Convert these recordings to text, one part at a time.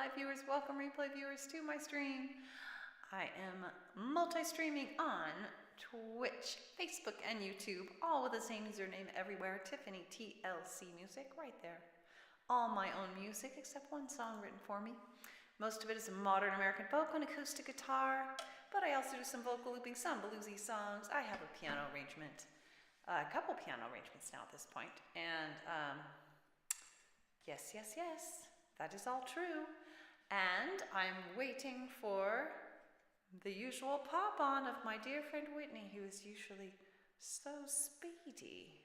live viewers, welcome replay viewers to my stream. I am multi-streaming on Twitch, Facebook, and YouTube, all with the same username everywhere, TiffanyTLCMusic, right there. All my own music, except one song written for me. Most of it is modern American folk on acoustic guitar, but I also do some vocal looping, some bluesy songs. I have a piano arrangement, a couple piano arrangements now at this point, and yes, that is all true. And I'm waiting for the usual pop-on of my dear friend Whitney, who is usually so speedy.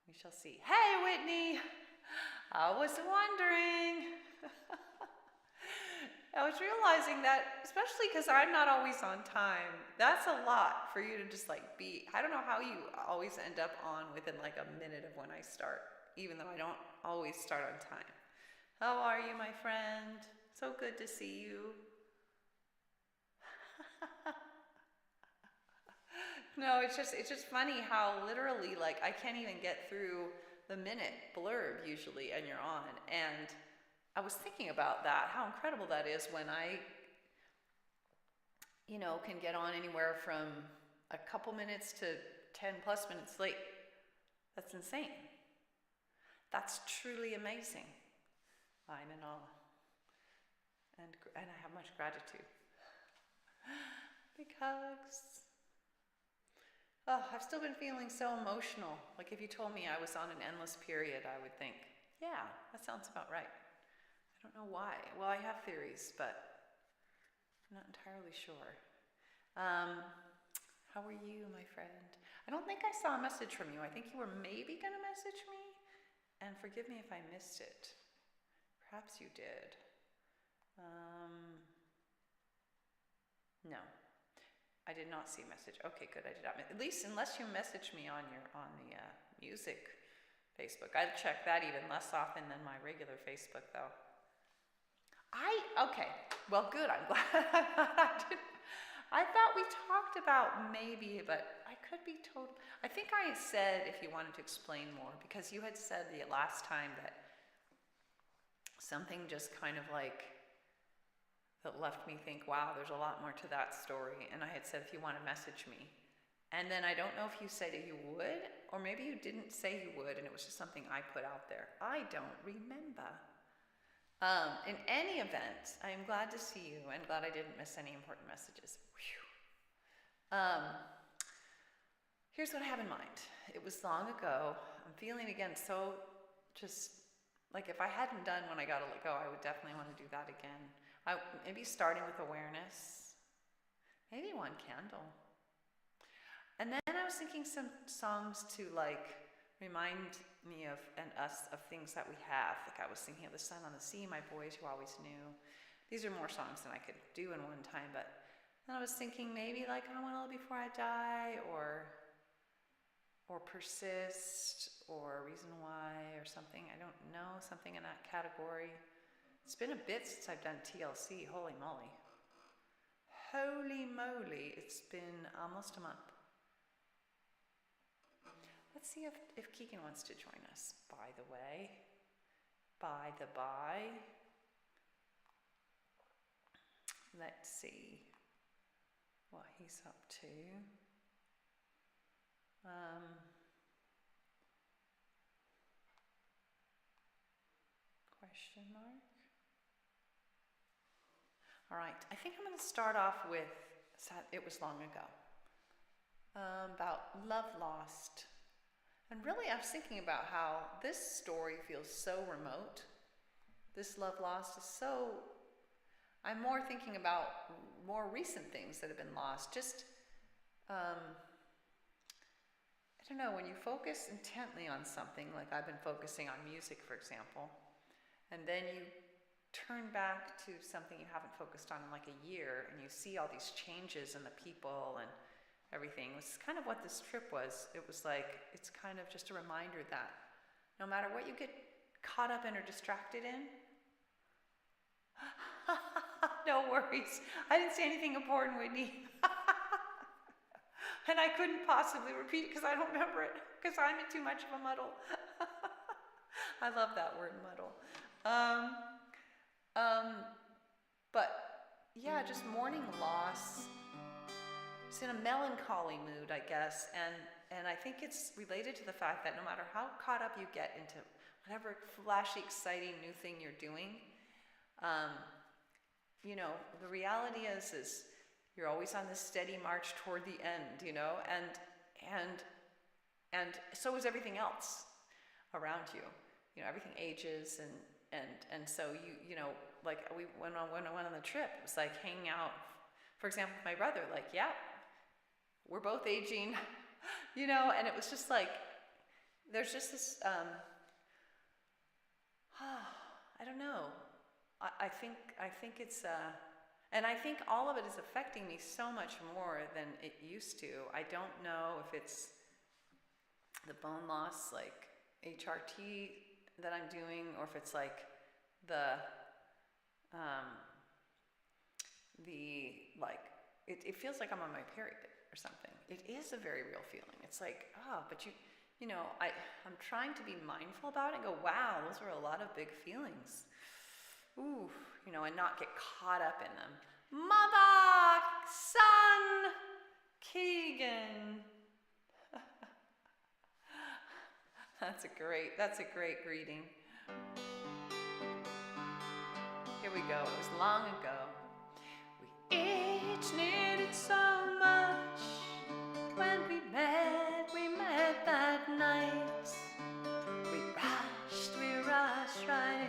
We shall see. Hey, Whitney! I was wondering. I was realizing that, especially because I'm not always on time, that's a lot for you to just like be. I don't know how you always end up on within like a minute of when I start, even though I don't always start on time. How are you, my friend? So good to see you. No, it's just funny how literally, like, I can't even get through the minute blurb usually, and you're on. And I was thinking about that, how incredible that is when I, can get on anywhere from a couple minutes to 10 plus minutes late. That's insane. That's truly amazing. I'm in awe. And I have much gratitude. Big hugs. Oh, I've still been feeling so emotional. Like if you told me I was on an endless period, I would think, yeah, that sounds about right. I don't know why. Well, I have theories, but I'm not entirely sure. How are you, my friend? I don't think I saw a message from you. I think you were maybe going to message me. And forgive me if I missed it. Perhaps you did. No. I did not see a message. Okay, good. I did not. At least, unless you message me on the music Facebook, I check that even less often than my regular Facebook, though. Okay. Well, good. I'm glad I didn't. I thought we talked about maybe, but I could be told. I think I said if you wanted to explain more, because you had said the last time that something just kind of like that left me think, wow, there's a lot more to that story. And I had said if you want to message me. And then I don't know if you said that you would, or maybe you didn't say you would, and it was just something I put out there. I don't remember. In any event, I am glad to see you and glad I didn't miss any important messages. Here's what I have in mind. It was long ago. I'm feeling again so just like if I hadn't done When I Gotta Let Go, I would definitely want to do that again. Maybe starting with awareness, maybe one candle. And then I was thinking some songs to like remind me of and us of things that we have. Like I was thinking of The Sun on the Sea, My Boys Who Always Knew. These are more songs than I could do in one time, but then I was thinking maybe like I Want to Live Before I Die, or Persist, or Reason Why, or something. I don't know, something in that category. It's been a bit since I've done TLC, holy moly. Holy moly, it's been almost a month. Let's see if Keegan wants to join us, by the way. By the by. Let's see what he's up to. Question mark? All right, I think I'm going to start off with It Was Long Ago, about love lost. And really, I was thinking about how this story feels so remote. This love lost is so. I'm more thinking about more recent things that have been lost. Just, I don't know, when you focus intently on something, like I've been focusing on music, for example, and then you turn back to something you haven't focused on in like a year, and you see all these changes in the people and everything. It was kind of what this trip was. It was like, it's kind of just a reminder that no matter what you get caught up in or distracted in, no worries. I didn't say anything important, Whitney. And I couldn't possibly repeat it because I don't remember it, because I'm in too much of a muddle. I love that word, muddle. But yeah, just mourning loss. It's in a melancholy mood, I guess, and I think it's related to the fact that no matter how caught up you get into whatever flashy, exciting new thing you're doing, you know, the reality is you're always on this steady march toward the end, you know, and so is everything else around you. You know, everything ages, and so you know, like when I went on the trip, it was like hanging out, for example, with my brother, like, yeah, we're both aging, you know, and it was just like, there's just this, I don't know. I think it's, and I think all of it is affecting me so much more than it used to. I don't know if it's the bone loss, like HRT that I'm doing, or if it's like it feels like I'm on my period or something. It is a very real feeling. It's like, oh, but you know, I'm trying to be mindful about it and go, wow, those are a lot of big feelings. Ooh, you know, and not get caught up in them. Mother, son, Keegan. That's a great greeting. Here we go. It was long ago. We each needed so much when we met that night. We rushed right in.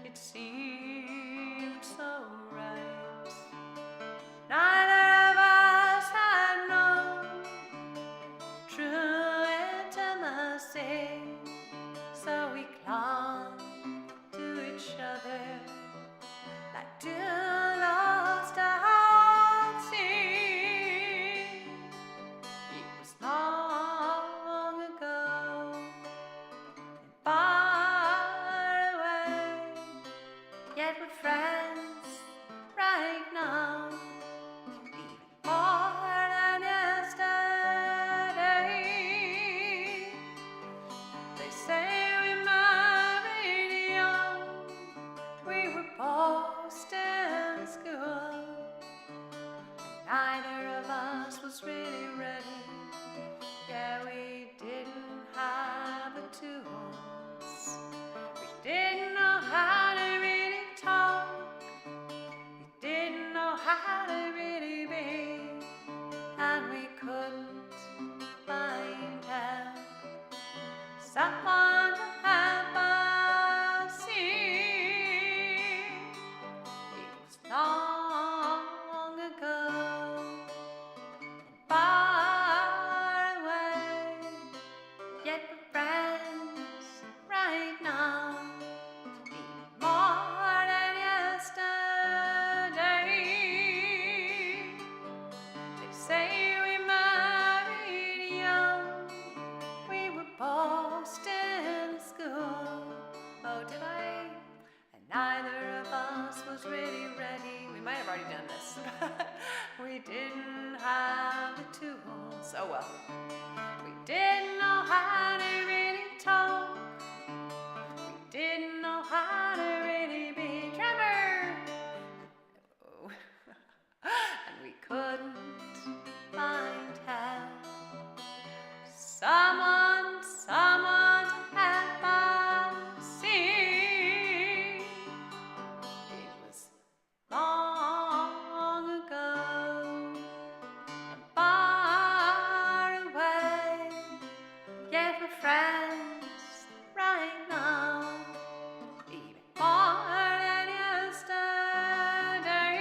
It seemed so right. Neither of us had known true intimacy, so we clung to each other like two lost at sea. It was long ago and far away, yet we're friends right now, even more than yesterday. They say we married young, we were both still in school, and neither of us was really ready. Yeah, we didn't have the tools. We didn't know how to really talk. We didn't know how to really be, and we couldn't find help. Someone to help us see. It was long ago and far away, yet we're friends right now, even more than yesterday. They say we married young, we were both still in school. Oh, did I? And neither of us was really ready. We might have already done this. We didn't have the tools. Oh well. We didn't know how to really talk. We didn't know how to really be. Trevor! Oh. And we couldn't find help. Someone to help us see. It was long ago and far away, yet we're friends right now, even more than yesterday.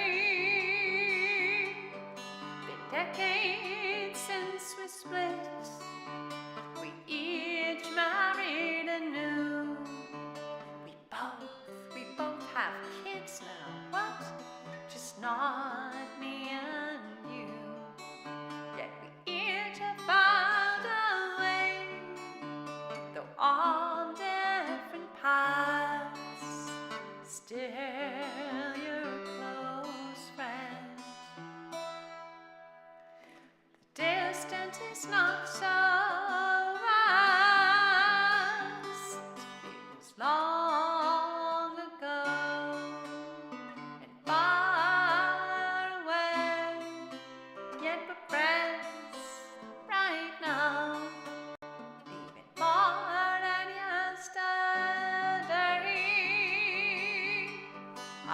Been decades since we split. We each married anew. We both have kids now. What? Just not me and you. Yet we each have found a way, though on different paths. Still you're a close friend. The distance is not so vast. It was long ago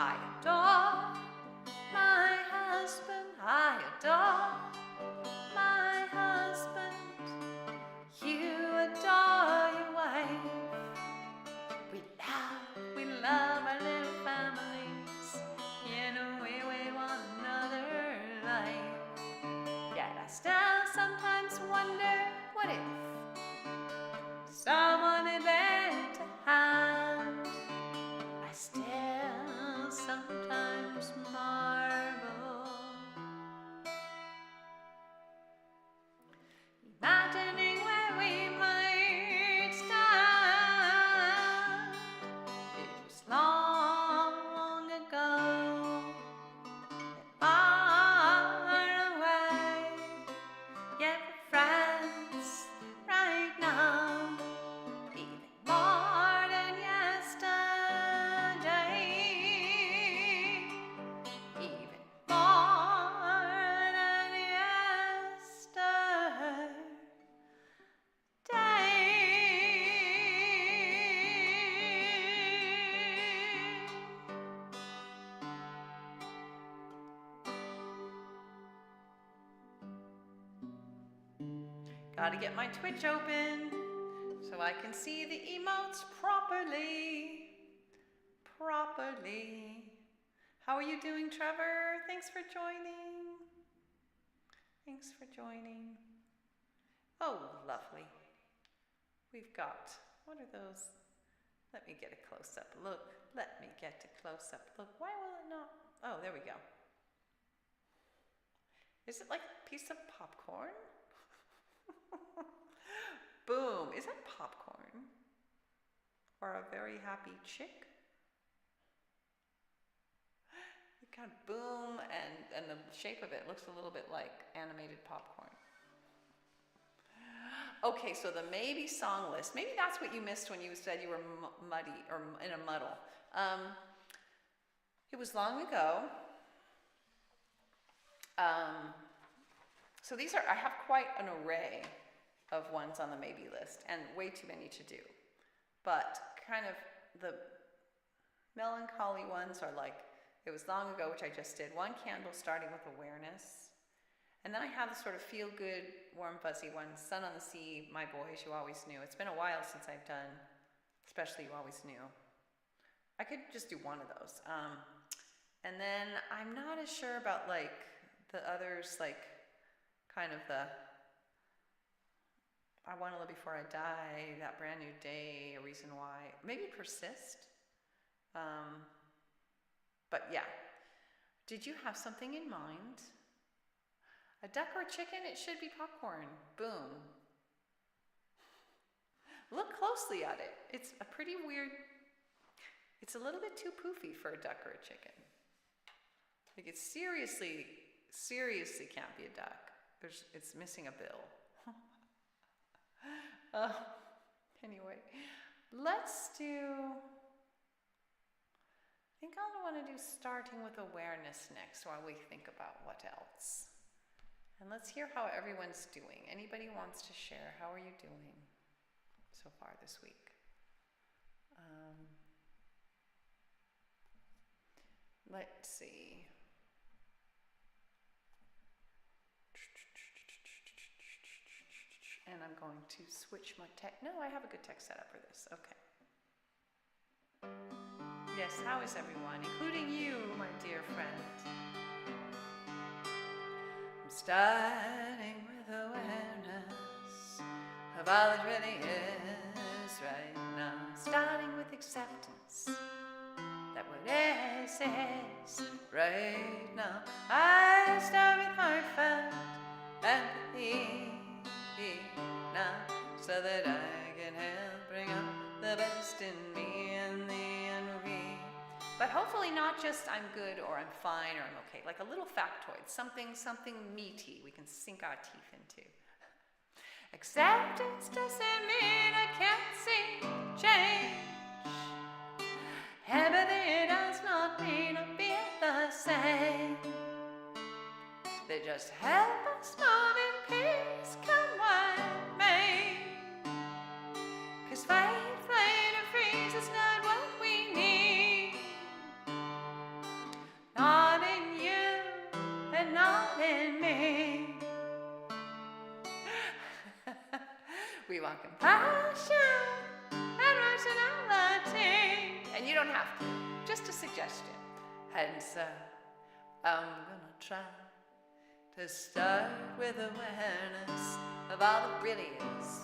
I adore my husband. I adore my husband. You adore your wife. We love our little families. You know we wait one another life. Yet I still sometimes wonder, what if someone had lent a hand? I still sometimes marvel, imagining where we might stand. It was long ago, and far away, yet we're friends right now, even more than yesterday, even more than yesterday. Gotta get my Twitch open so I can see the emotes properly. How are you doing, Trevor? Thanks for joining. Oh, lovely. We've got, what are those? Let me get a close-up look. Why will it not? Oh, there we go. Is it like a piece of popcorn? Boom. Is that popcorn? Or a very happy chick? You kind of boom, and the shape of it looks a little bit like animated popcorn. Okay, so the maybe song list. Maybe that's what you missed when you said you were muddy or in a muddle. It was long ago. So these are, I have quite an array of ones on the maybe list, and way too many to do. But kind of the melancholy ones are like, it was long ago, which I just did. One Candle, starting with awareness. And then I have the sort of feel-good, warm, fuzzy one, Sun on the Sea, My Boys, You Always Knew. It's been a while since I've done, especially You Always Knew. I could just do one of those. And then I'm not as sure about like the others, like kind of the I Want to Live Before I Die, That Brand New Day, A Reason Why. Maybe Persist. But yeah. Did you have something in mind? A duck or a chicken? It should be popcorn. Boom. Look closely at it. It's a pretty weird, it's a little bit too poofy for a duck or a chicken. Like it seriously can't be a duck. It's missing a bill. Anyway, let's do, I think I want to do starting with awareness next while we think about what else. And let's hear how everyone's doing. Anybody wants to share? How are you doing so far this week? Let's see. And I'm going to switch my tech. No, I have a good tech setup for this. Okay. Yes, how is everyone, including you, my dear friend? I'm starting with awareness of all it really is right now. Starting with acceptance that what is right now. I start with heartfelt empathy now, so that I can help bring out the best in me and the envy. But hopefully not just I'm good or I'm fine or I'm okay. Like a little factoid, something meaty we can sink our teeth into. Acceptance doesn't mean I can't see change. Empathy does not mean I'll be the same. They just help us move in peace, come what may. 'Cause fight, flight, or freeze is not what we need. more compassion and rationality. And you don't have to, just a suggestion. And so I'm gonna try to start with awareness of all that really is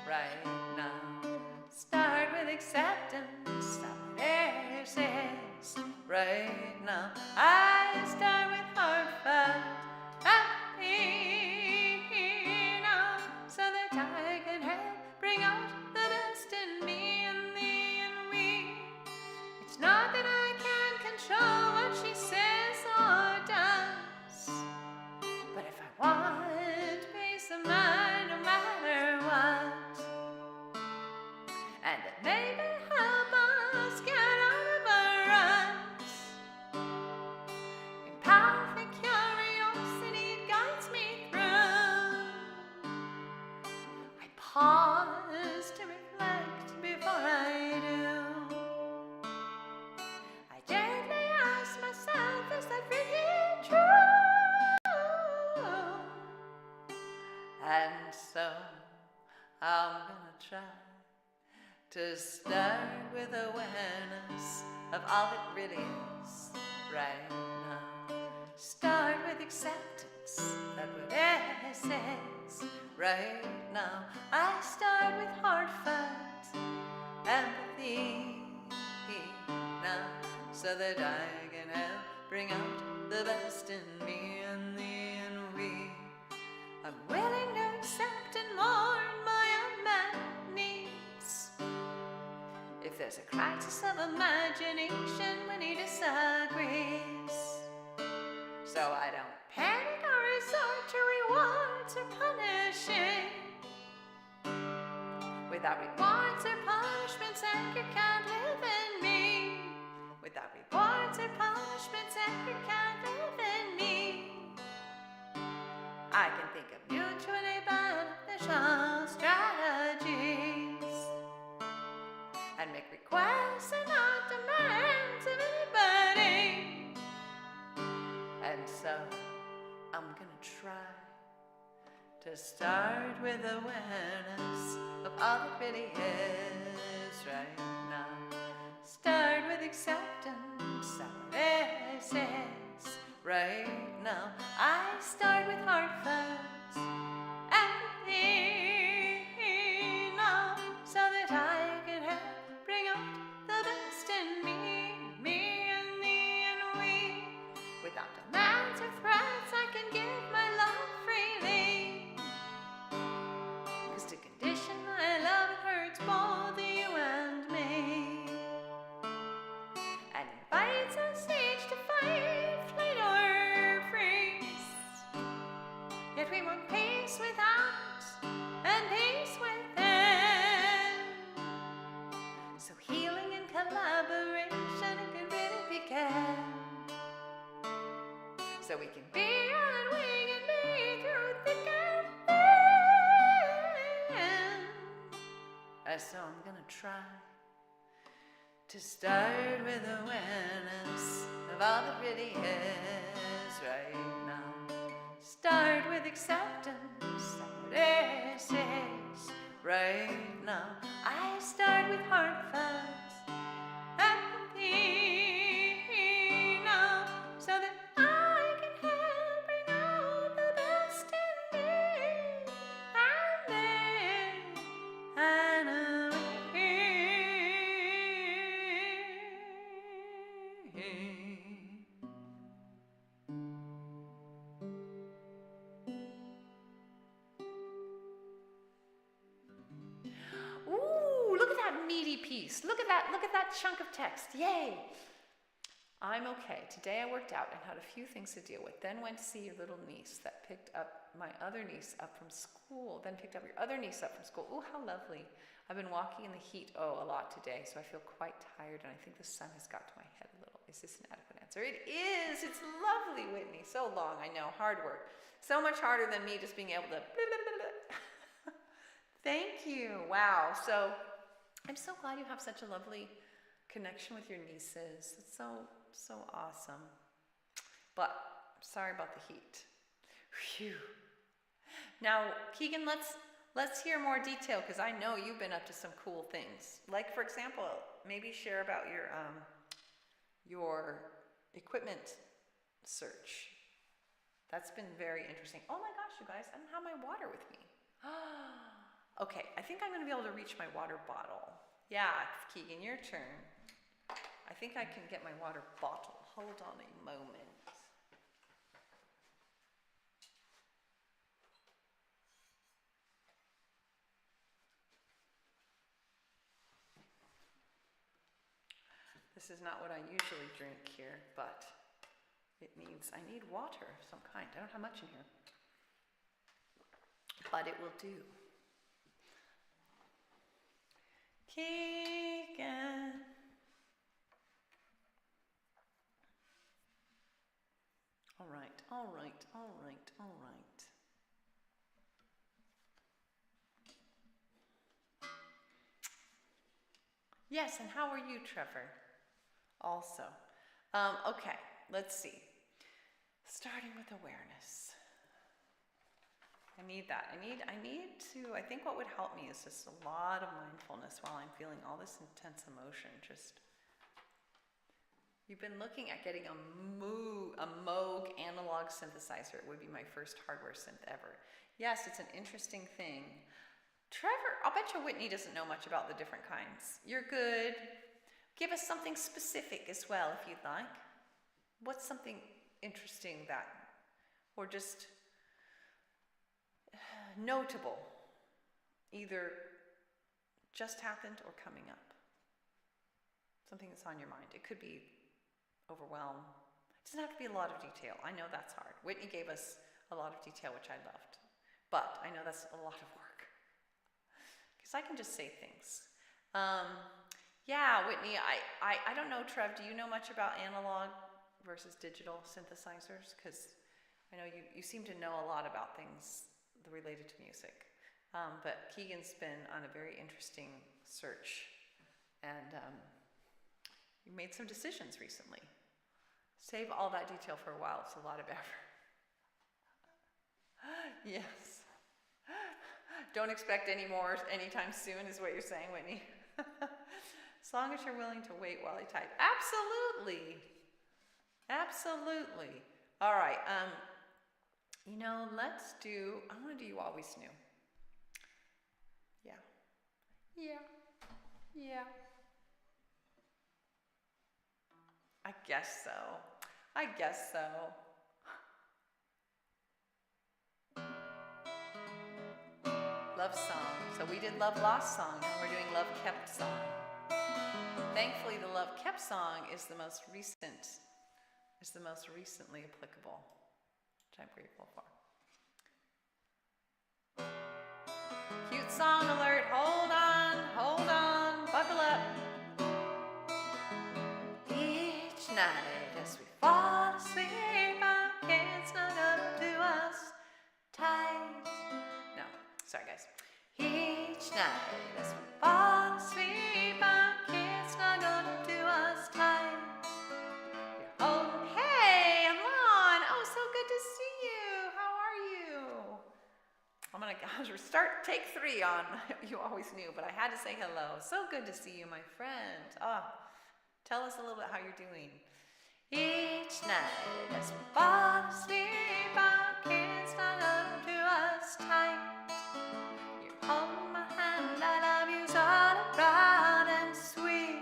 right now. Start with acceptance of this is right now. I start with heartfelt empathy now, so that I can help bring out the best in me and thee and we. It's not that I can control what she says or does, but if I want peace of mind no matter what, and it maybe help us get out of our ruts. Empathic curiosity guides me through. I pause to reflect before I do. I gently ask myself, is that really true? And so I'm gonna try to start with awareness of all that really is right now. Start with acceptance that whatever is right now. I start with heartfelt empathy now, so that I can help bring out the best in me and thee and we. I'm willing to accept and mourn my unmet needs. If there's a crisis of imagination when he disagrees, so I don't panic or resort to rewards or punishing. Without rewards or punishments, anger can't live in me. Without rewards or punishments, anger can't live in me. I can think of mutually beneficial strategies and make requests and not demands of anybody. And so I'm gonna try to start with awareness of all that really is right now. Start with acceptance of this is right now. I start with heartfelt empathy now, so that I can help bring out the best in me, me and thee and we. Without demands or threats, I can give my love freely. 'Cause to condition my love, it hurts both you and me, and invites us each to fight, flight or freeze. Yet we want peace without and peace within. So healing and collaboration, it can really begin. So we can be on wing and be through thick and thin. So I'm gonna try to start with awareness of all that really is right now. Start with acceptance of this is right now. I start with heartfelt empathy now, so that I can help bring out the best in me and thee and we. Ooh, look at that meaty piece. Look at that chunk of text. Yay. I'm okay. Today I worked out and had a few things to deal with. Then went to see your little niece that picked up my other niece up from school. Then picked up your other niece up from school. Ooh, how lovely. I've been walking in the heat, a lot today, so I feel quite tired, and I think the sun has got to my head a little. Is this an adequate answer? It is. It's lovely, Whitney. So long, I know. Hard work. So much harder than me just being able to... Thank you. Wow. So I'm so glad you have such a lovely connection with your nieces. It's so awesome. But sorry about the heat. Phew. Now, Keegan, let's Let's hear more detail, because I know you've been up to some cool things. Like, for example, maybe share about your equipment search. That's been very interesting. Oh my gosh, you guys, I don't have my water with me. Okay, I think I'm going to be able to reach my water bottle. Yeah, Keegan, your turn. I think I can get my water bottle. Hold on a moment. This is not what I usually drink here, but it means I need water of some kind. I don't have much in here, but it will do. Keegan. All right, all right, all right, all right. Yes, and how are you, Trevor? Also. Okay, let's see. Starting with awareness. I need that. I think what would help me is just a lot of mindfulness while I'm feeling all this intense emotion. You've been looking at getting a Moog analog synthesizer. It would be my first hardware synth ever. Yes, it's an interesting thing. Trevor, I'll bet you Whitney doesn't know much about the different kinds. You're good. Give us something specific as well, if you'd like. What's something interesting or just notable, either just happened or coming up? Something that's on your mind. It could be overwhelm. It doesn't have to be a lot of detail. I know that's hard. Whitney gave us a lot of detail, which I loved. But I know that's a lot of work. Because I can just say things. Yeah, Whitney, I don't know, Trev, do you know much about analog versus digital synthesizers? Because I know you seem to know a lot about things related to music. But Keegan's been on a very interesting search, and you made some decisions recently. Save all that detail for a while. It's a lot of effort. Yes. Don't expect any more anytime soon is what you're saying, Whitney. As long as you're willing to wait while I type. Absolutely. Absolutely. All right. Let's do, I want to do You Always Knew. Yeah. Yeah. Yeah. I guess so. Love song. So we did Love Lost song, now we're doing Love Kept song. Thankfully, the Love Kept song is the most recently applicable, which I'm grateful for. Cute song alert. Hold on, buckle up. Each night as we fall asleep, our kids snuggle up to us tight. No, sorry guys. Each night as we fall asleep, our kids snuggle up to us tight. Hey, Alon. Oh, so good to see you. How are you? I'm going to start take 3 on You Always Knew, but I had to say hello. So good to see you, my friend. Tell us a little bit how you're doing. Each night as we fall asleep, our kids snuggle up to us tight. You hold my hand, I love you's all around, and sweet,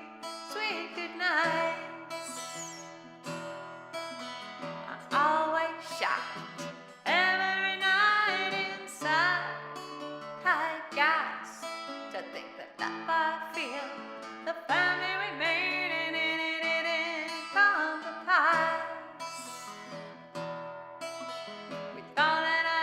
sweet good nights. I always shout every night inside. I gasp to think that love I feel, the family we made, and it didn't come to pass. We thought that I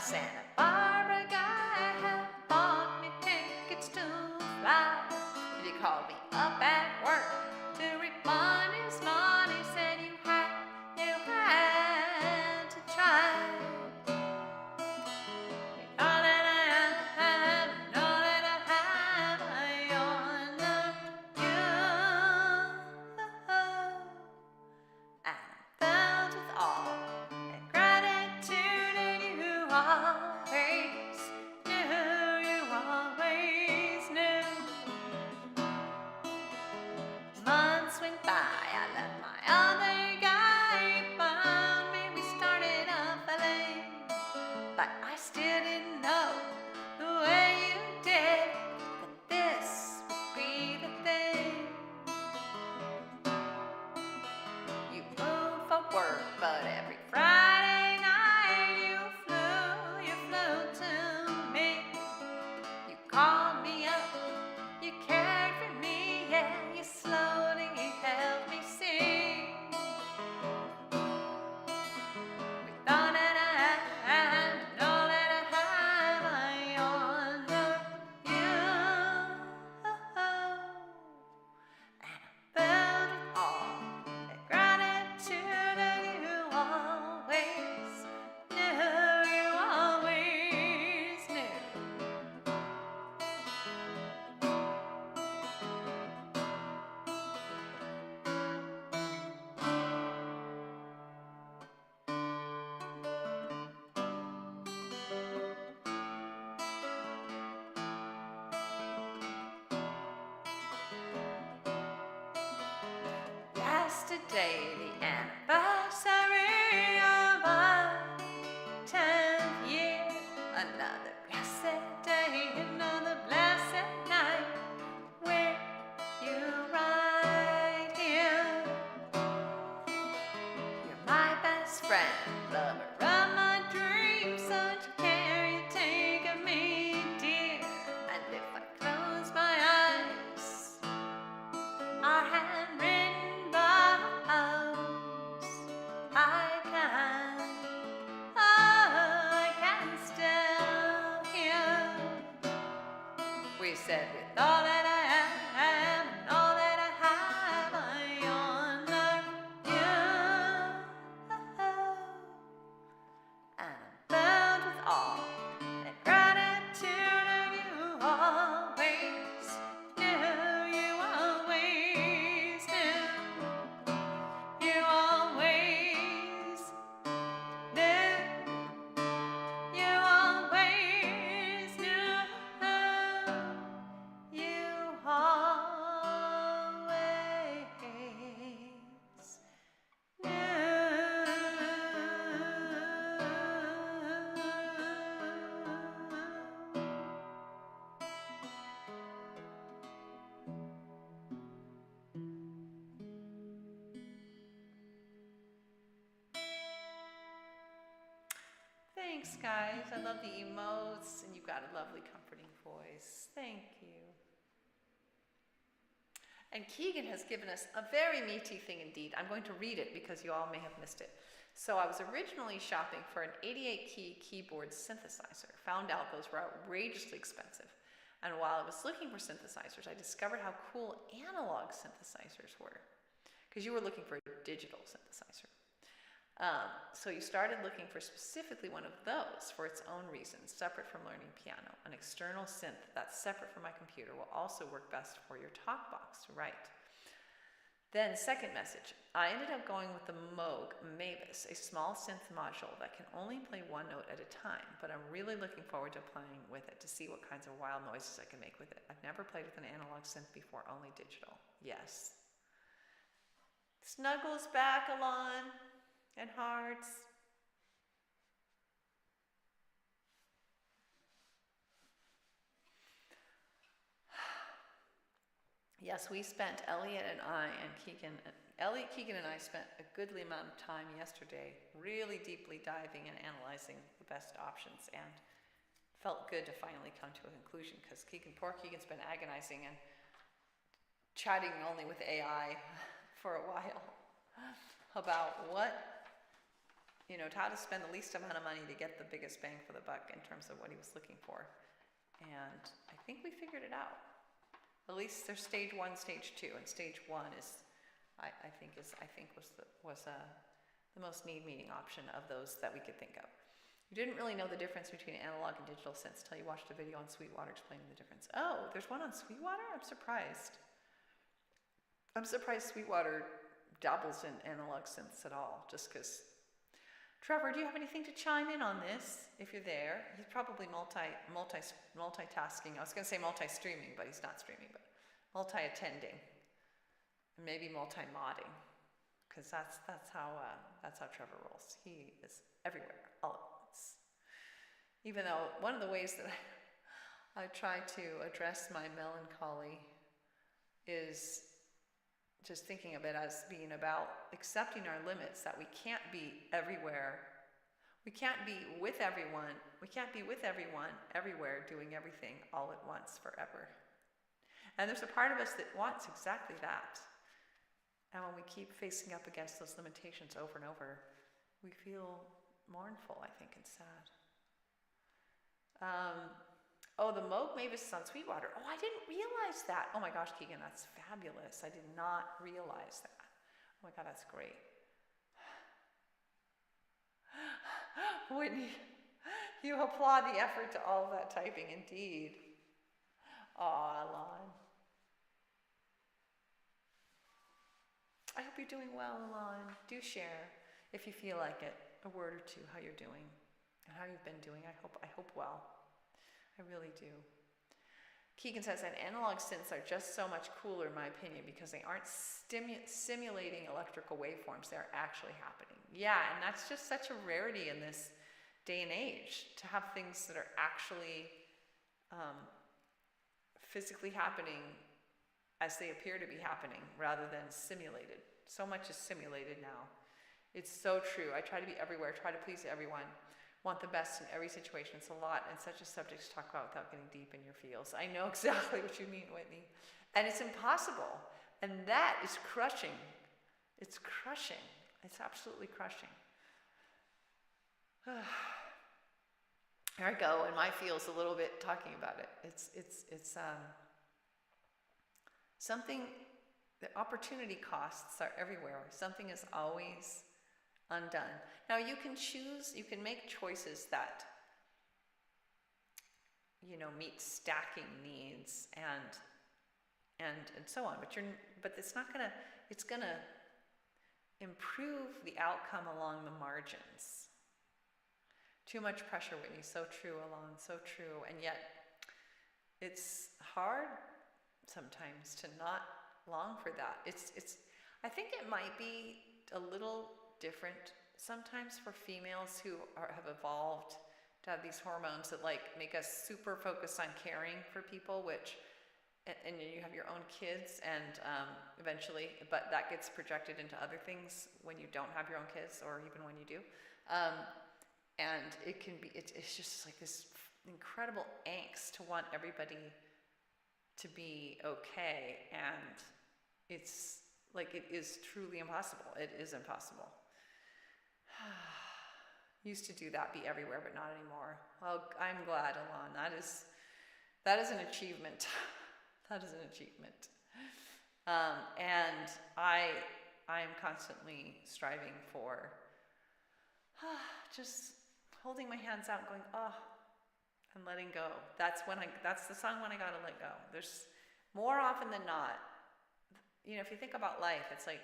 Santa Barbara guy had bought me tickets to fly. And he called me up at work to refund his money. Said you had to try. All that I have, and all that I have, I honor you. And I'm filled with awe and gratitude, and you always knew. Months went by, I left my other guy. He found me, we started a filling. But I still didn't know the way you did that this would be the thing. You moved for work, but every Friday night you flew to me. You called me up, you cared for me, yeah, you slowly helped me sing. With all that I have and all that I have, I honor you. And I'm filled with awe and gratitude, and you always knew. Yesterday, the anniversary of our 10th year. Another blessed day, another blessed night, with you right here. You're my best friend, lover of my dreams, such care you take of me, dear. And if I close my eyes, our handwritten vows, I can still hear. We said with all that I am and all that I have, I honor you. And I'm filled with awe and gratitude, and you always knew. You always knew. You always knew. You always knew. You always knew. Thanks, guys. I love the emotes, and you've got a lovely, comforting voice. Thank you. And Keegan has given us a very meaty thing indeed. I'm going to read it because you all may have missed it. So I was originally shopping for an 88-key keyboard synthesizer. Found out those were outrageously expensive. And while I was looking for synthesizers, I discovered how cool analog synthesizers were. Because you were looking for a digital synthesizer. So you started looking for specifically one of those for its own reasons, separate from learning piano. An external synth that's separate from my computer will also work best for your talk box, right? Then second message, I ended up going with the Moog Mavis, a small synth module that can only play one note at a time, but I'm really looking forward to playing with it to see what kinds of wild noises I can make with it. I've never played with an analog synth before, only digital. Yes. Snuggles back, Alon, and hearts. Yes, we spent, Elliot and I and Keegan and I spent a goodly amount of time yesterday really deeply diving and analyzing the best options, and felt good to finally come to a conclusion, because poor Keegan's been agonizing and chatting only with AI for a while about what how to spend the least amount of money to get the biggest bang for the buck in terms of what he was looking for. And I think we figured it out. At least there's stage 1, stage 2, and stage 1 is, I think was the most need-meeting option of those that we could think of. You didn't really know the difference between analog and digital synths till you watched a video on Sweetwater explaining the difference. Oh, there's one on Sweetwater? I'm surprised. I'm surprised Sweetwater dabbles in analog synths at all, just because. Trevor, do you have anything to chime in on this? If you're there, he's probably multitasking. I was going to say multi-streaming, but he's not streaming, but multi-attending, and maybe multi-modding, because that's how Trevor rolls. He is everywhere, all at once. Even though one of the ways that I try to address my melancholy is just thinking of it as being about accepting our limits, that we can't be everywhere. We can't be with everyone. We can't be with everyone everywhere doing everything all at once forever. And there's a part of us that wants exactly that. And when we keep facing up against those limitations over and over, we feel mournful, I think, and sad. The Moog Mavis is on Sweetwater. Oh, I didn't realize that. Oh my gosh, Keegan, that's fabulous. I did not realize that. Oh my God, that's great. Whitney, you applaud the effort to all of that typing, indeed. Aw, Alon. I hope you're doing well, Alon. Do share, if you feel like it, a word or two, how you're doing and how you've been doing. I hope well. I really do. Keegan says that analog synths are just so much cooler, in my opinion, because they aren't simulating electrical waveforms. They're actually happening. Yeah, and that's just such a rarity in this day and age, to have things that are actually physically happening as they appear to be happening, rather than simulated. So much is simulated now. It's so true. I try to be everywhere, try to please everyone. Want the best in every situation. It's a lot, and such a subject to talk about without getting deep in your feels. I know exactly what you mean, Whitney. And it's impossible. And that is crushing. It's crushing. It's absolutely crushing. There I go, and my feels a little bit talking about it. It's something, the opportunity costs are everywhere. Something is always undone. Now you can choose, you can make choices that, meet stacking needs and so on, but it's not gonna, it's gonna improve the outcome along the margins. Too much pressure, Whitney. So true, Alon, so true. And yet it's hard sometimes to not long for that. I think it might be a little different sometimes for females who have evolved to have these hormones that make us super focused on caring for people, and you have your own kids, and eventually, but that gets projected into other things when you don't have your own kids, or even when you do, and it can be, it's just like this incredible angst to want everybody to be okay, and it's like, it is truly impossible. It is impossible. Used to do that, be everywhere, but not anymore. Well, I'm glad, Alon. That is an achievement. That is an achievement. And I am constantly striving for just holding my hands out and going, and letting go. That's the song when I gotta let go. There's more often than not, if you think about life, it's like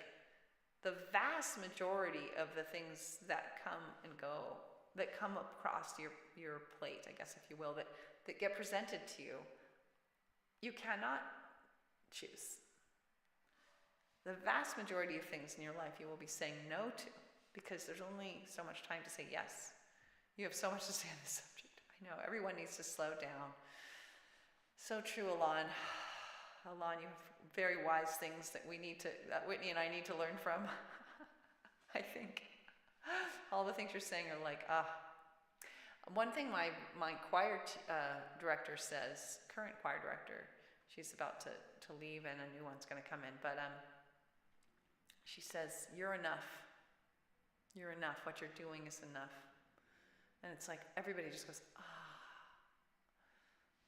the vast majority of the things that come and go, that come across your plate, I guess, if you will, that get presented to you, you cannot choose. The vast majority of things in your life you will be saying no to, because there's only so much time to say yes. You have so much to say on this subject. I know, everyone needs to slow down. So true, Alon. Alon, you have very wise things that Whitney and I need to learn from. I think. All the things you're saying are like, One thing my choir director says, current choir director, she's about to leave and a new one's going to come in, but she says, you're enough. You're enough. What you're doing is enough. And it's like everybody just goes, ah.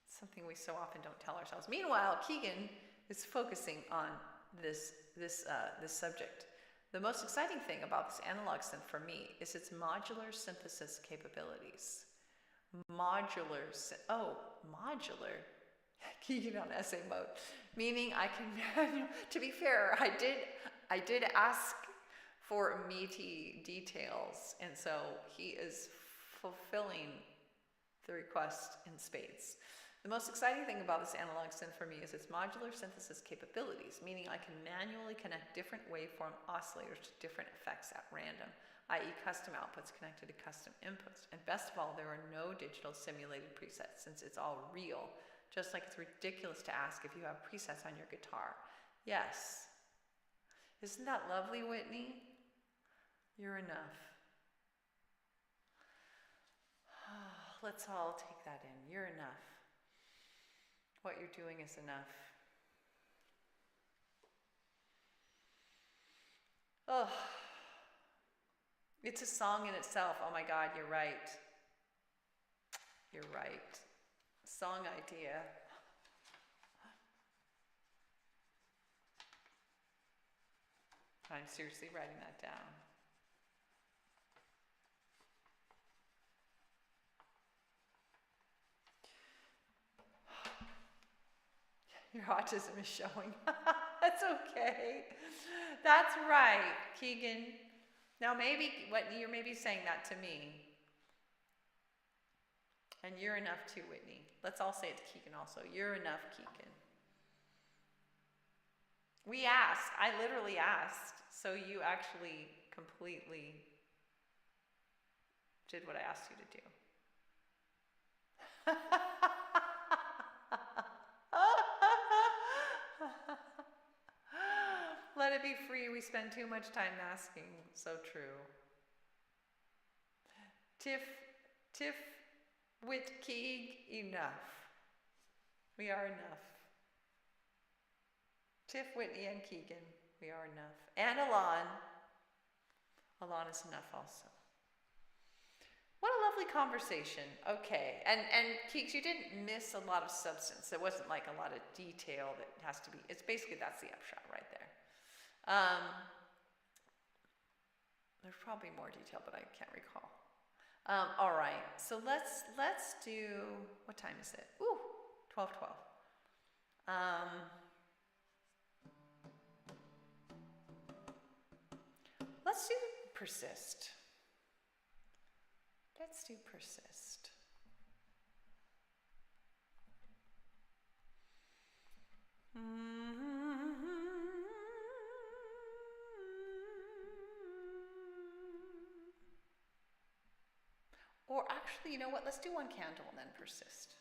Something we so often don't tell ourselves. Meanwhile, Keegan is focusing on this subject. The most exciting thing about this analog synth for me is its modular synthesis capabilities. Modular. Keegan on essay mode, meaning I can. To be fair, I did ask for meaty details, and so he is fulfilling the request in spades. The most exciting thing about this analog synth for me is its modular synthesis capabilities, meaning I can manually connect different waveform oscillators to different effects at random, i.e. custom outputs connected to custom inputs. And best of all, there are no digital simulated presets since it's all real, just like it's ridiculous to ask if you have presets on your guitar. Yes. Isn't that lovely, Whitney? You're enough. Let's all take that in. You're enough. What you're doing is enough. Oh, it's a song in itself. Oh my God, you're right. You're right. Song idea. I'm seriously writing that down. Your autism is showing. That's okay. That's right, Keegan. Now maybe, Whitney, you're maybe saying that to me. And you're enough too, Whitney. Let's all say it to Keegan also. You're enough, Keegan. We asked. I literally asked. So you actually completely did what I asked you to do. Let it be free. We spend too much time masking. So true. Tiff, Whit, Keeg, enough. We are enough. Tiff, Whitney, and Keegan, we are enough. And Alon. Alon is enough also. What a lovely conversation. Okay, and Keeks, you didn't miss a lot of substance. There wasn't like a lot of detail that has to be. It's basically that's the upshot right there. There's probably more detail, but I can't recall. All right, so let's do. What time is it? Ooh, 12:12. Let's do persist. Let's do persist. Or actually, you know what? Let's do one candle and then persist.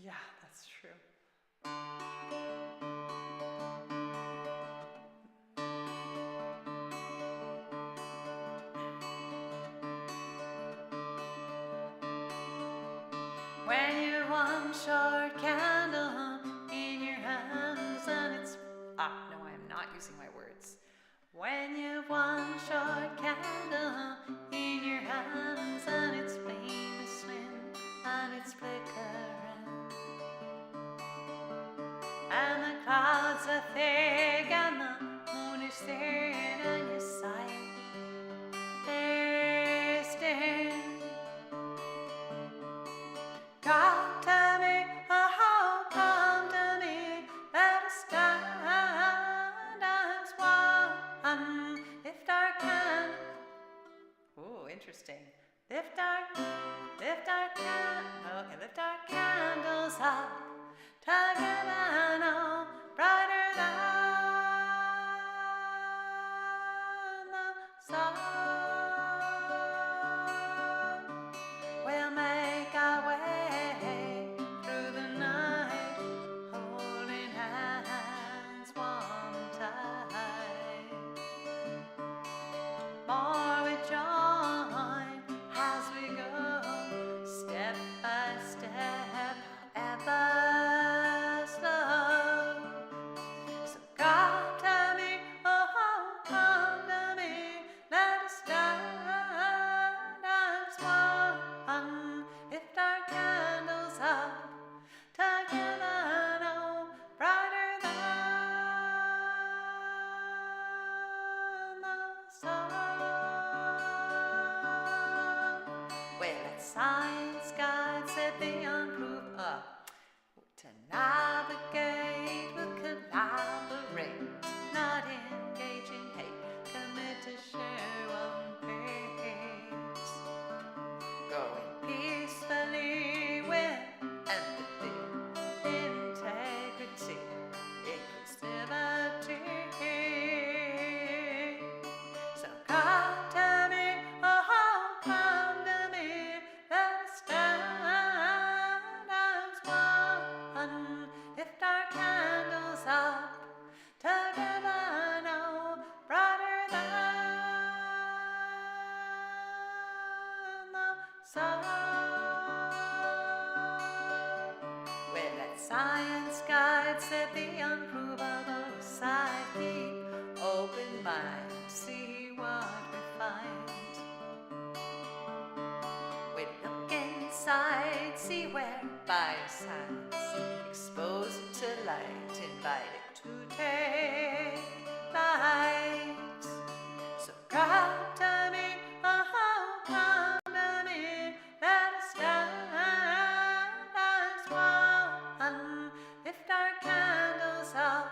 Yeah, that's true. When you're one short candle in your hands and it's... no, I am not using my words. When you've one short candle in your hands and its flame is slim and it's flickering and the clouds are thick and the moon is staring and your sight tasting. Come to me, oh, come to me, let us stand as one. Lift our candle. Ooh, interesting. Lift our candles up together now, brighter than the sun. We'll make our way through the night, holding hands one tight. More with joy as we go, step by step, ever slow. sun. Where that science guide said the unprovable aside, keep open mind, see what we find. We look inside, see where bioscience expose it to light, invite it to take flight. So come to me, oh, come to me, let us stand as one, lift our candles up,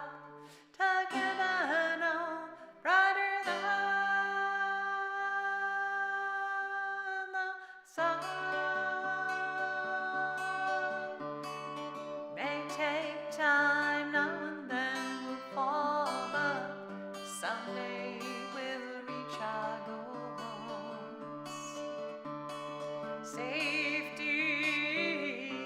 together no brighter than the sun. May take time, now and then we'll fall, but someday we'll reach our goals. Safety,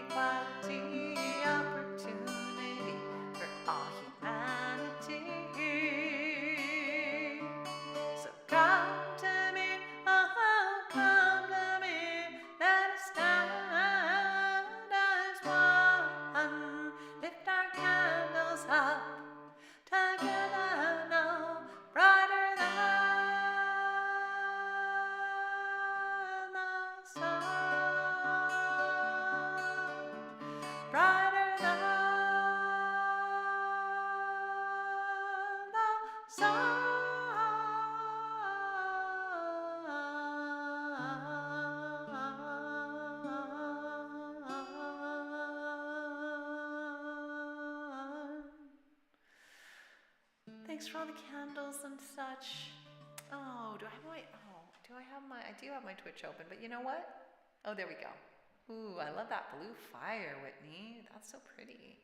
equality, opportunity for all humanity. So come to me, oh, come to me, let us stand as one, lift our candles up, together no brighter than the sun, brighter than the sun. Thanks for all the candles and such. Oh, do I have my Twitch open, but you know what? Oh, there we go. Ooh, I love that blue fire, Whitney. That's so pretty.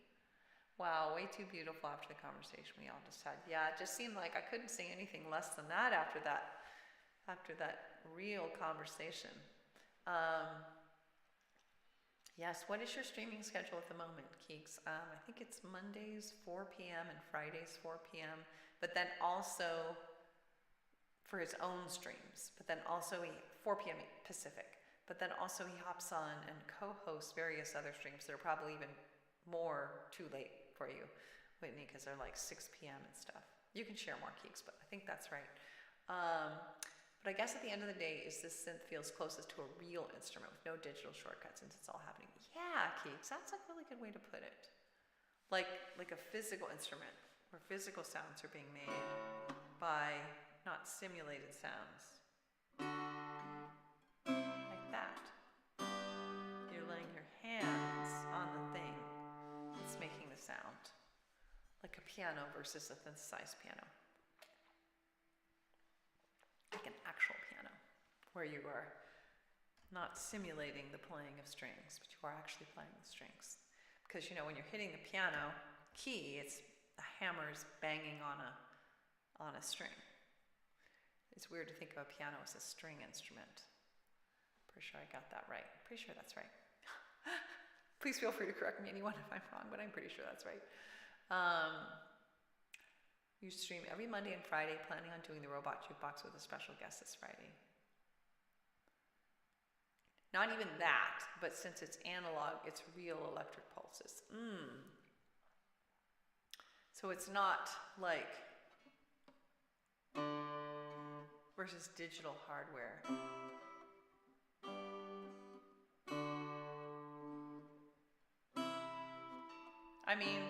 Wow, way too beautiful after the conversation we all just had. Yeah, it just seemed like I couldn't sing anything less than that after that real conversation. Yes, what is your streaming schedule at the moment, Keeks? I think it's Mondays 4 p.m. and Fridays 4 p.m., but then also for his own streams, but then also 4 p.m. Pacific, but then also he hops on and co-hosts various other streams that are probably even more too late for you, Whitney, because they're like 6 p.m. and stuff. You can share more, Keeks, but I think that's right. But I guess at the end of the day, is this synth feels closest to a real instrument with no digital shortcuts since it's all happening. Yeah, Keeks, that's a really good way to put it. Like a physical instrument where physical sounds are being made by not simulated sounds. Like that. You're laying your hands on the thing that's making the sound. Like a piano versus a synthesized piano. Like an actual piano, where you are not simulating the playing of strings, but you are actually playing the strings. Because, you know, when you're hitting the piano key, it's the hammer's banging on a string. It's weird to think of a piano as a string instrument. Pretty sure I got that right. Pretty sure that's right. Please feel free to correct me, anyone, if I'm wrong, but I'm pretty sure that's right. You stream every Monday and Friday, planning on doing the robot jukebox with a special guest this Friday. Not even that, but since it's analog, it's real electric pulses. So it's not like versus digital hardware. I mean,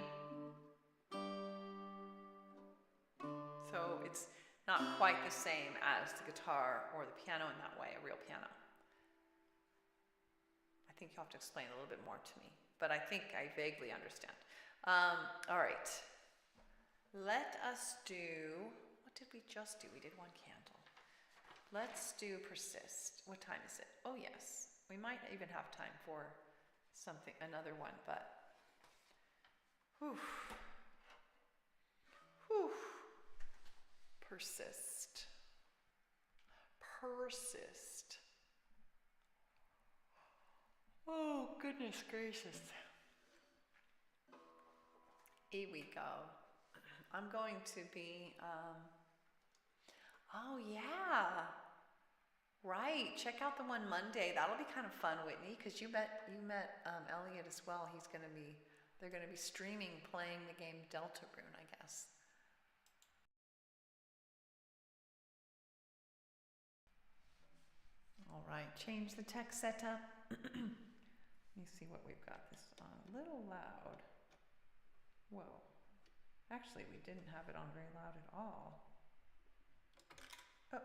so it's not quite the same as the guitar or the piano in that way, a real piano. I think you'll have to explain a little bit more to me, but I think I vaguely understand. All right, let us do, what did we just do? We did one candle. Let's do persist. What time is it? Oh yes, we might even have time for something, another one, but whew. Whew. Persist. Persist. Oh, goodness gracious. Here we go. I'm going to be, oh yeah. Right. Check out the one Monday. That'll be kind of fun, Whitney, because you met Elliot as well. They're gonna be streaming playing the game Deltarune, I guess. All right. Change the tech setup. Let me see what we've got. This on a little loud. Whoa. Actually, we didn't have it on very loud at all. Oh.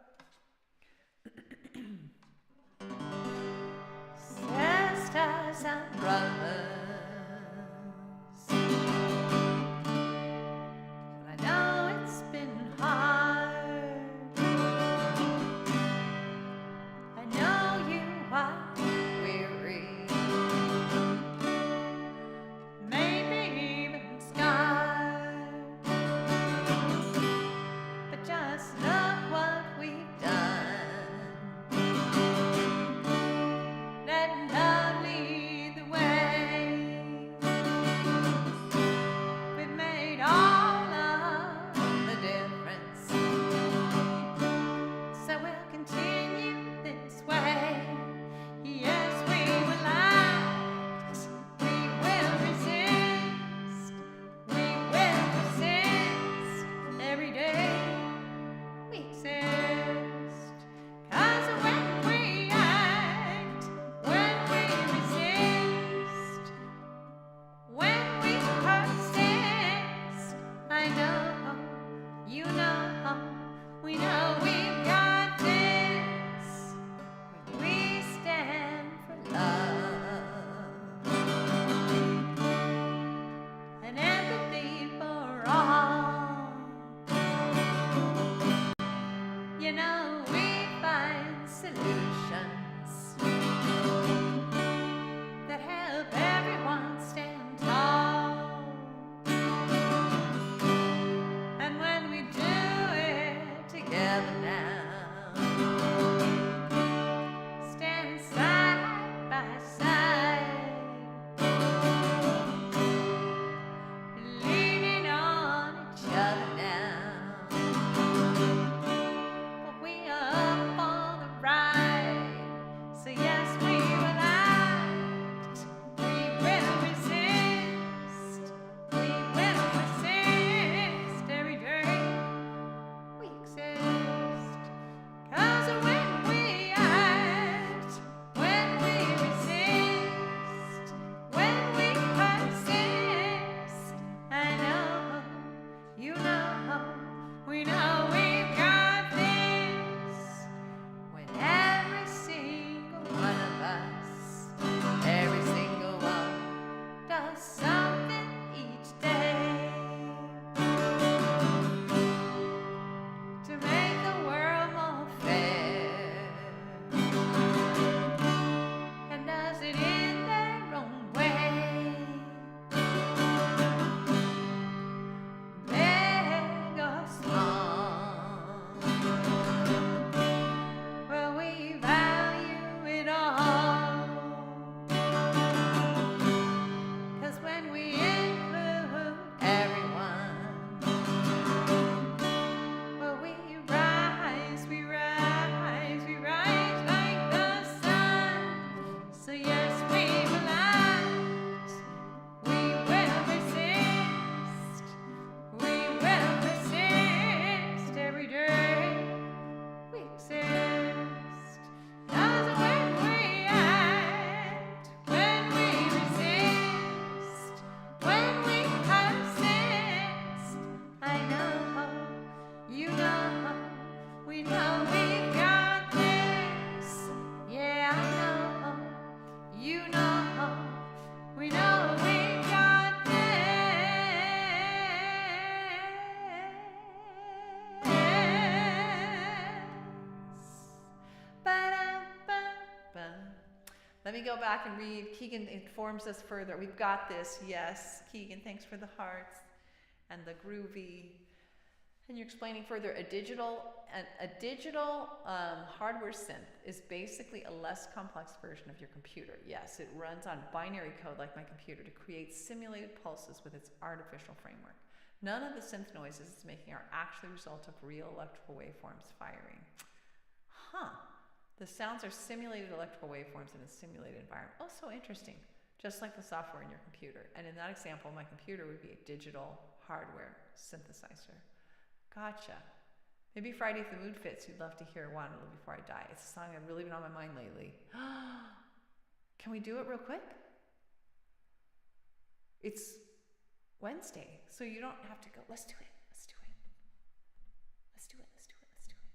Sisters and brothers, but I know it's been hard. I know you are weary, maybe even scarred, but just look what we've done. Let love lead the way. We've made all of the difference, so we'll continue this way. Yes, we will act, we will resist, we will persist. Every day we exist, 'cause when we act, when we resist, when we persist, I know, you know, we know we've got this. We stand for love and empathy for all. You know, we find solutions that help everyone stand tall. And when we do it together now, stand side by side, leaning on each other now. But we are up for the ride, so yes, we will act, we will resist, we will persist. Every day we exist, 'cause when we act, when we resist, when we persist, I know, you know, we know we've got this. When every single one of us, every single one, does something each day to make the world more fair, and does it in their own way, big or small, well, we value it all. 'Cause when we include everyone, well, we rise, we rise, we rise like the sun. So yes, we will act, we will resist, we will persist. Every day we exist, 'cause when we act, when we resist, when we persist, I know, you know, we know we've got this. Yeah, I know, you know, we know we've got this. Ba-dum-bum-bum. Let me go back and read. Keegan informs us further. We've got this. Yes, Keegan, thanks for the hearts and the groovy. And you're explaining further, a digital hardware synth is basically a less complex version of your computer. Yes, it runs on binary code like my computer to create simulated pulses with its artificial framework. None of the synth noises it's making are actually a result of real electrical waveforms firing. Huh. The sounds are simulated electrical waveforms in a simulated environment. Oh, so interesting. Just like the software in your computer. And in that example, my computer would be a digital hardware synthesizer. Gotcha. Maybe Friday, if the mood fits, you'd love to hear Waterloo Before I Die. It's a song that's really been on my mind lately. Can we do it real quick? It's Wednesday, so you don't have to go. Let's do it. Let's do it. Let's do it. Let's do it. Let's do it.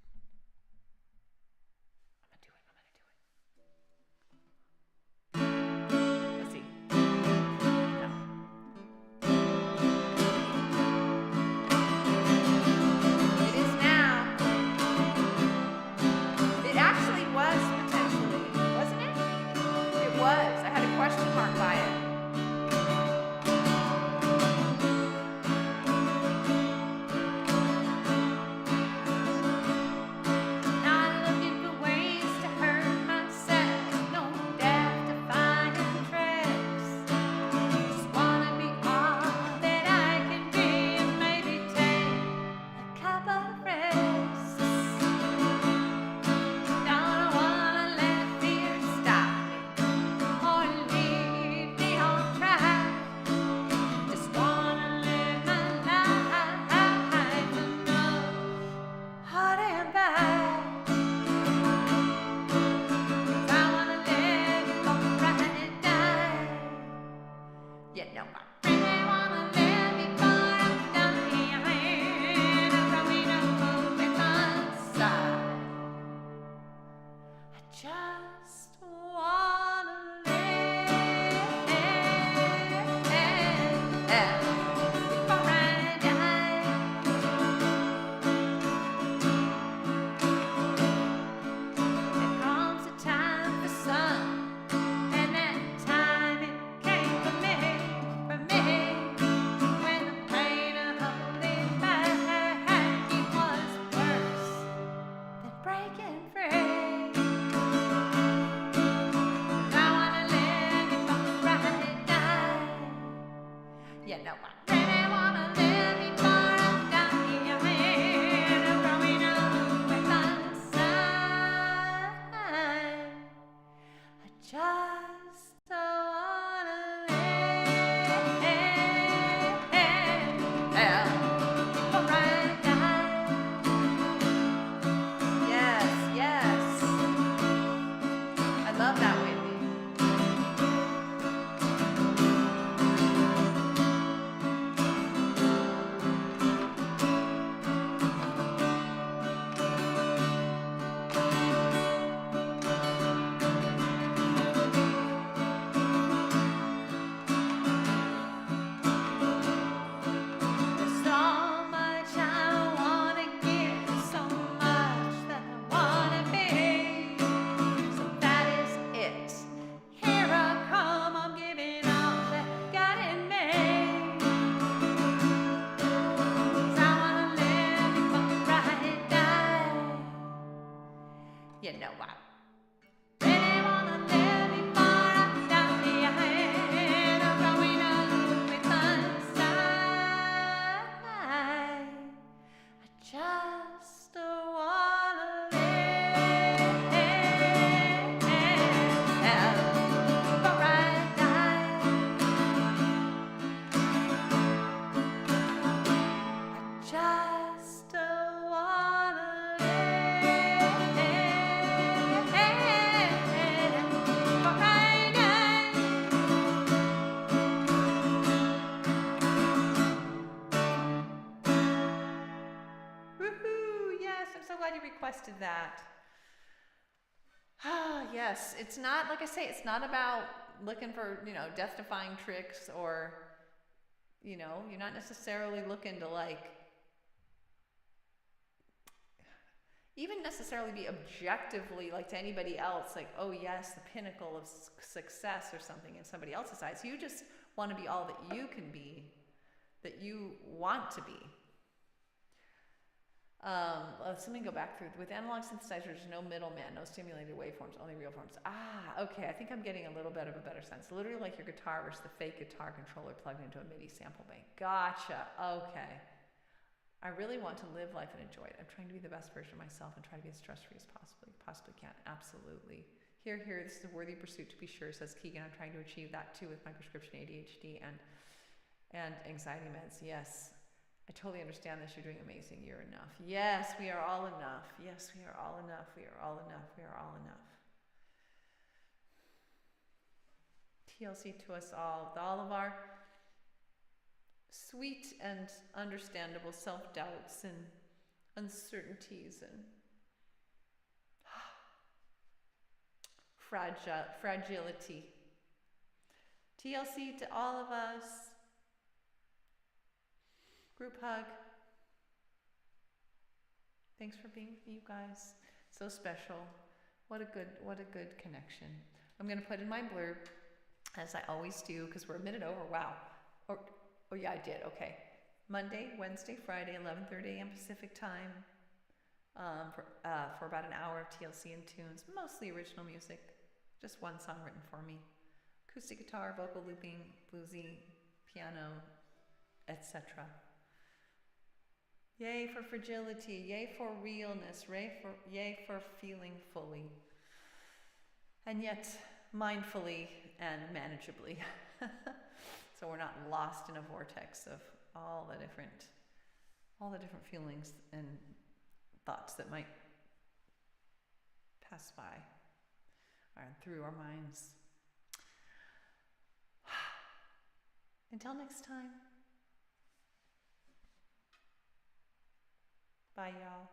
I'm gonna do it. I'm gonna do it. Let's see. No. It is now. It actually was potentially, wasn't it? It was. I had a question mark by it. Requested that. Yes, it's not, like I say, it's not about looking for, death-defying tricks or, you're not necessarily looking to even necessarily be objectively to anybody else, oh yes, the pinnacle of success or something in somebody else's eyes. You just want to be all that you can be, that you want to be. Let me go back through. With analog synthesizers, no middleman, no stimulated waveforms, only real forms. Okay, I think I'm getting a little bit of a better sense. Literally like your guitar versus the fake guitar controller plugged into a MIDI sample bank. Gotcha, okay. I really want to live life and enjoy it. I'm trying to be the best version of myself and try to be as stress-free as possibly can. Absolutely. Here, this is a worthy pursuit to be sure, says Keegan. I'm trying to achieve that too with my prescription ADHD and anxiety meds. Yes, I totally understand this. You're doing amazing. You're enough. Yes, we are all enough. Yes, we are all enough. We are all enough. We are all enough. TLC to us all, with all of our sweet and understandable self-doubts and uncertainties and fragility. TLC to all of us. Group hug. Thanks for being with me, you guys. So special. What a good connection. I'm going to put in my blurb, as I always do, because we're a minute over. Wow. Oh yeah, I did. Okay. Monday, Wednesday, Friday, 11:30 a.m. Pacific time, for about an hour of TLC and tunes, mostly original music, just one song written for me, acoustic guitar, vocal looping, bluesy, piano, etc. Yay for fragility, yay for realness, yay for feeling fully, and yet mindfully and manageably. So we're not lost in a vortex of all the different feelings and thoughts that might pass by or through our minds. Until next time. Bye, y'all.